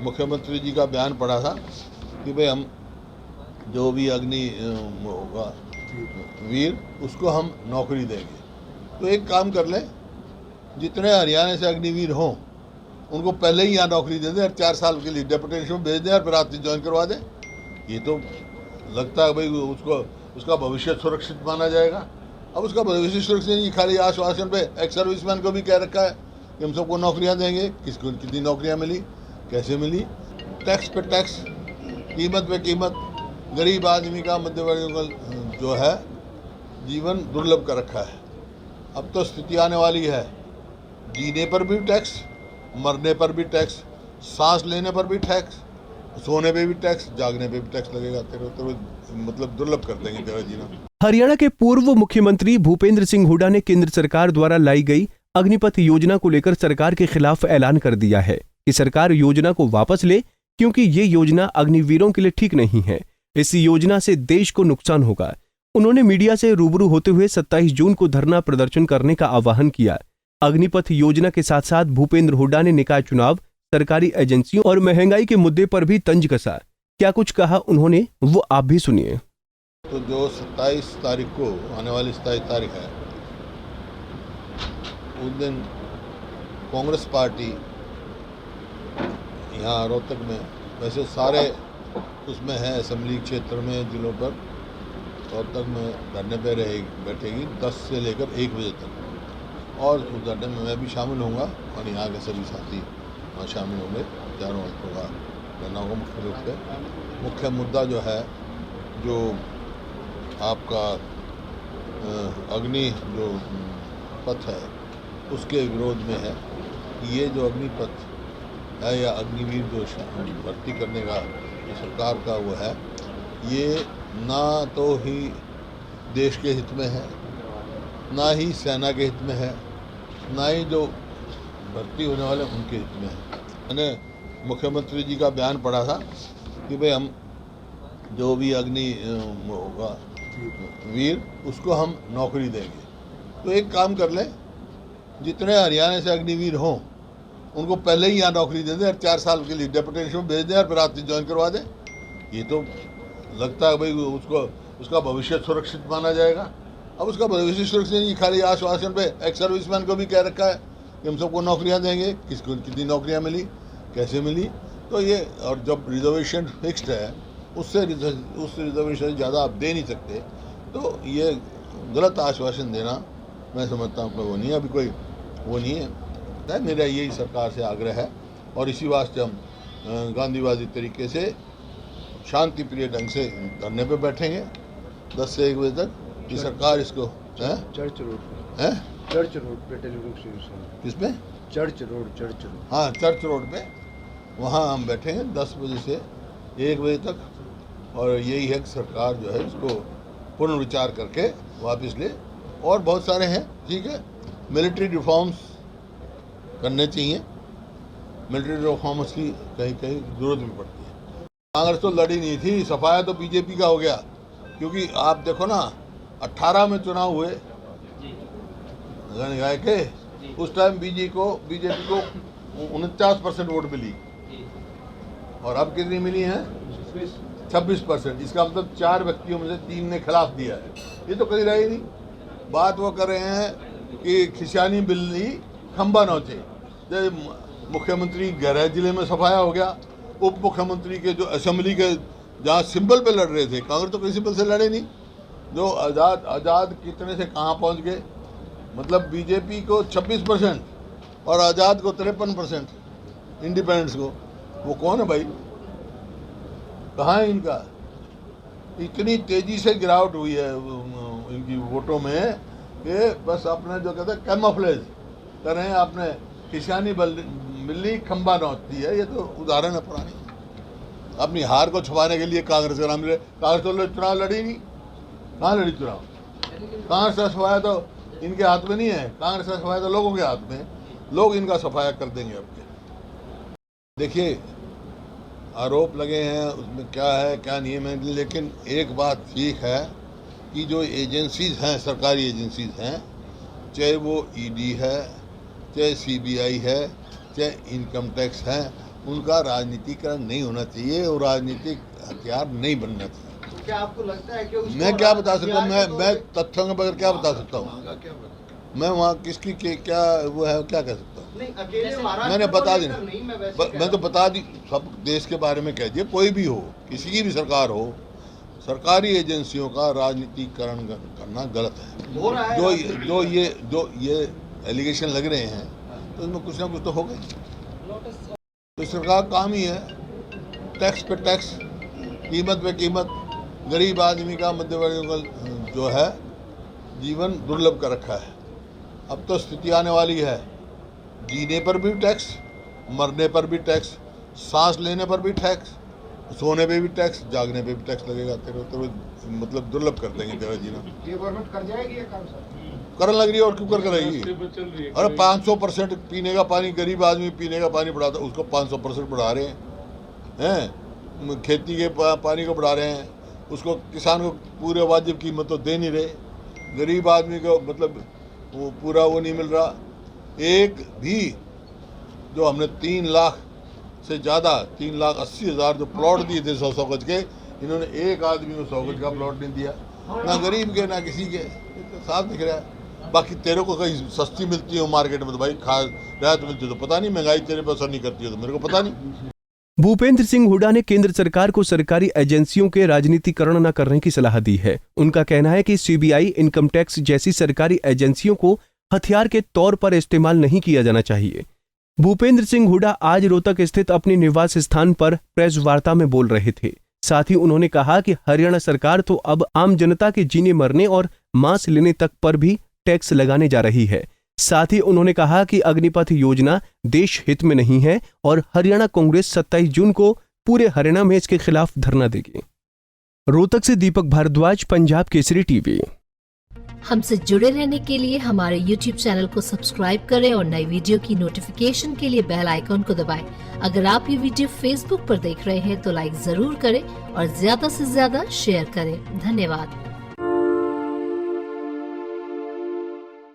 मुख्यमंत्री जी का बयान पढ़ा था कि भाई हम जो भी अग्नि होगा वीर उसको हम नौकरी देंगे। तो एक काम कर लें, जितने हरियाणा से अग्निवीर हों उनको पहले ही यहाँ नौकरी दे दें और 4 साल के लिए डेपुटेशन में भेज दें और फिर रात्रि ज्वाइन करवा दें। ये तो लगता है भाई उसका भविष्य सुरक्षित माना जाएगा। अब उसका भविष्य सुरक्षित नहीं, खाली आश्वासन पे एक्स सर्विसमैन को भी कह रखा है कि हम सबको नौकरियां देंगे। किसको कितनी नौकरियां मिली, कैसे मिली? टैक्स पे टैक्स, कीमत पे कीमत, गरीब आदमी का, मध्यवर्ग का जो है जीवन दुर्लभ कर रखा है। अब तो स्थिति आने वाली है, जीने पर भी टैक्स, मरने पर भी टैक्स, सांस लेने पर भी टैक्स, सोने पे भी टैक्स, जागने पे भी टैक्स लगेगा। तेरे मतलब दुर्लभ कर देंगे तेरा जीना। हरियाणा के पूर्व मुख्यमंत्री भूपेंद्र सिंह हुड्डा ने केंद्र सरकार द्वारा लाई गई अग्निपथ योजना को लेकर सरकार के खिलाफ ऐलान कर दिया है कि सरकार योजना को वापस ले, क्योंकि ये योजना अग्निवीरों के लिए ठीक नहीं है। इस योजना से देश को नुकसान होगा। उन्होंने मीडिया से रूबरू होते हुए 27 जून को धरना प्रदर्शन करने का आह्वान किया। अग्निपथ योजना के साथ साथ भूपेंद्र हुड्डा ने निकाय चुनाव, सरकारी एजेंसियों और महंगाई के मुद्दे पर भी तंज कसा। क्या कुछ कहा उन्होंने, वो आप भी सुनिए। तो जो 27 तारीख को आने वाली 27 तारीख है, उस दिन कांग्रेस पार्टी यहाँ रोहतक में, वैसे सारे उसमें है असेंबली क्षेत्र में, जिलों पर रोहतक में धरने पे बैठेगी 10 से लेकर 1 बजे तक। और उस धरने में मैं भी शामिल होऊंगा और यहाँ के सभी साथी वहाँ शामिल होंगे। चारों हल्कों का धरना होगा। मुख्य रूप से मुख्य मुद्दा जो है, जो आपका अग्नि जो पथ है उसके विरोध में है। ये जो अग्निपथ है या अग्निवीर जो भर्ती करने का जो सरकार का वो है, ये ना तो ही देश के हित में है, ना ही सेना के हित में है, ना ही जो भर्ती होने वाले उनके हित में है। मैंने मुख्यमंत्री जी का बयान पढ़ा था कि भाई हम जो भी अग्नि होगा वीर उसको हम नौकरी देंगे। तो एक काम कर लें, जितने हरियाणा से अग्निवीर हों उनको पहले ही यहाँ नौकरी दे दें और 4 साल के लिए डेपुटेशन में भेज दें और फिर रात्रि ज्वाइन करवा दें। ये तो लगता है भाई उसका भविष्य सुरक्षित माना जाएगा। अब उसका भविष्य सुरक्षित नहीं, खाली आश्वासन पे एक्स सर्विसमैन को भी कह रखा है कि हम सबको नौकरियां देंगे। किसको कितनी नौकरियां मिली, कैसे मिली? तो ये, और जब रिजर्वेशन फिक्स्ड है उस रिजर्वेशन ज़्यादा आप दे नहीं सकते। तो ये गलत आश्वासन देना मैं समझता हूँ वो नहीं है, अभी कोई वो नहीं है। मेरा यही सरकार से आग्रह है और इसी वास्ते हम गांधीवादी तरीके से शांति प्रिय ढंग से धरने पे बैठेंगे 10 से 1 बजे तक कि सरकार इसको चर्च रोड पे, चर्च रोड पे टेलीविजन स्टेशन किस पे? Church road. हाँ, चर्च रोड पे वहाँ हम बैठेंगे 10 बजे से 1 बजे तक। और यही है कि सरकार जो है इसको पुनर्विचार करके वापस ले। और बहुत सारे हैं, ठीक है, मिलिट्री रिफॉर्म्स करने चाहिए। मिलिट्री रिफॉर्म्स की कहीं कहीं जरूरत भी पड़ती है। कांग्रेस तो लड़ी नहीं थी, सफाया तो बीजेपी का हो गया। क्योंकि आप देखो ना, 18 में चुनाव हुए गाय के, उस टाइम बीजेपी को 49% वोट मिली और अब कितनी मिली है? 26%। इसका मतलब 4 व्यक्तियों में से 3 ने खिलाफ दिया है। ये तो कहीं रही नहीं। बात वो कर रहे हैं कि खिसियानी बिल्ली खंबा नोचे। मुख्यमंत्री गृह जिले में सफाया हो गया, उप मुख्यमंत्री के जो असेंबली के जहाँ सिंबल पे लड़ रहे थे, कांग्रेस तो किसी सिंबल से लड़े नहीं। जो आज़ाद कितने से कहाँ पहुँच गए। मतलब बीजेपी को 26% और आज़ाद को 53%, इंडिपेंडेंस को। वो कौन है भाई? कहाँ है इनका? इतनी तेजी से गिरावट हुई है इनकी वोटों में कि बस अपने जो कहते हैं कैमोफ्लेज कर रहे हैं। आपने किसानी बिल्ली खंबा नोचती है, ये तो उदाहरण है पुरानी। अपनी हार को छुपाने के लिए कांग्रेस का नाम ले। कांग्रेस तो चुनाव लड़ी नहीं। कहाँ लड़ी चुनाव? कांग्रेस का सफाया तो इनके हाथ में नहीं है, कांग्रेस का सफाया तो लोगों के हाथ में है। लोग इनका सफाया कर देंगे आपके। देखिए, आरोप लगे हैं, उसमें क्या है क्या नहीं है, लेकिन एक बात ठीक है कि जो एजेंसीज हैं, सरकारी एजेंसीज हैं, चाहे वो ईडी है, चाहे सीबीआई है, चाहे इनकम टैक्स है, उनका राजनीतिकरण नहीं होना चाहिए और राजनीतिक हथियार नहीं बनना चाहिए। तो क्या आपको लगता है कि उसको मैं क्या बता सकता हूँ, मैं हथियार के तथ्यों के बगैर क्या बता सकता हूँ? मैं वहाँ किसकी क्या वो है क्या कह सकता हूँ? नहीं, अकेले महाराष्ट्र मैंने को बता दी, लेकर नहीं, मैं वैसे कह मैं रहा तो हूँ। बता दी, सब देश के बारे में कह दिए, कोई भी हो, किसी की भी सरकार हो, सरकारी एजेंसियों का राजनीतिकरण करना गलत है। हो रहा है जो ये एलिगेशन लग रहे हैं तो इसमें कुछ ना कुछ तो होगा ही। तो सरकार का काम ही है टैक्स पे टैक्स, कीमत पे कीमत, गरीब आदमी का, मध्यवर्गीय का जो है जीवन दुर्लभ कर रखा है। अब तो स्थिति आने वाली है, जीने पर भी टैक्स, मरने पर भी टैक्स, सांस लेने पर भी टैक्स, सोने पे भी टैक्स, जागने पे भी टैक्स लगेगा। तेरे मतलब दुर्लभ कर देंगे तेरा जीना। ये गवर्नमेंट कर जाएगी ये काम सर? करने लग रही है और क्यों कर रहेगी? अरे 500% पीने का पानी, गरीब आदमी पीने का पानी बढ़ाता, उसको 500% बढ़ा रहे हैं। खेती के पानी को बढ़ा रहे हैं, उसको किसान को पूरे वाजिब कीमत तो दे नहीं रहे, गरीब आदमी को मतलब वो पूरा वो नहीं मिल रहा। एक भी जो हमने 3 लाख से ज़्यादा 3,80,000 जो प्लॉट दिए थे 100 गज के, इन्होंने एक आदमी को 100 गज का प्लॉट नहीं दिया, ना गरीब के ना किसी के। तो साफ दिख रहा है। बाकी तेरे को कहीं सस्ती मिलती है मार्केट में तो भाई खा रियायत मिलती है तो पता नहीं, महंगाई तेरे पर असर नहीं करती है तो मेरे को पता नहीं। भूपेंद्र सिंह हुड्डा ने केंद्र सरकार को सरकारी एजेंसियों के राजनीतिकरण न करने की सलाह दी है। उनका कहना है कि सीबीआई, इनकम टैक्स जैसी सरकारी एजेंसियों को हथियार के तौर पर इस्तेमाल नहीं किया जाना चाहिए। भूपेंद्र सिंह हुड्डा आज रोहतक स्थित अपने निवास स्थान पर प्रेस वार्ता में बोल रहे थे। साथ ही उन्होंने कहा कि हरियाणा सरकार तो अब आम जनता के जीने मरने और मांस लेने तक पर भी टैक्स लगाने जा रही है। साथ ही उन्होंने कहा कि अग्निपथ योजना देश हित में नहीं है और हरियाणा कांग्रेस 27 जून को पूरे हरियाणा में इसके खिलाफ धरना देगी। रोहतक से दीपक भारद्वाज, पंजाब केसरी टीवी। हमसे जुड़े रहने के लिए हमारे YouTube चैनल को सब्सक्राइब करें और नई वीडियो की नोटिफिकेशन के लिए बेल आइकॉन को दबाएं। अगर आप ये वीडियो Facebook पर देख रहे हैं तो लाइक जरूर करें और ज्यादा से ज्यादा शेयर करें। धन्यवाद।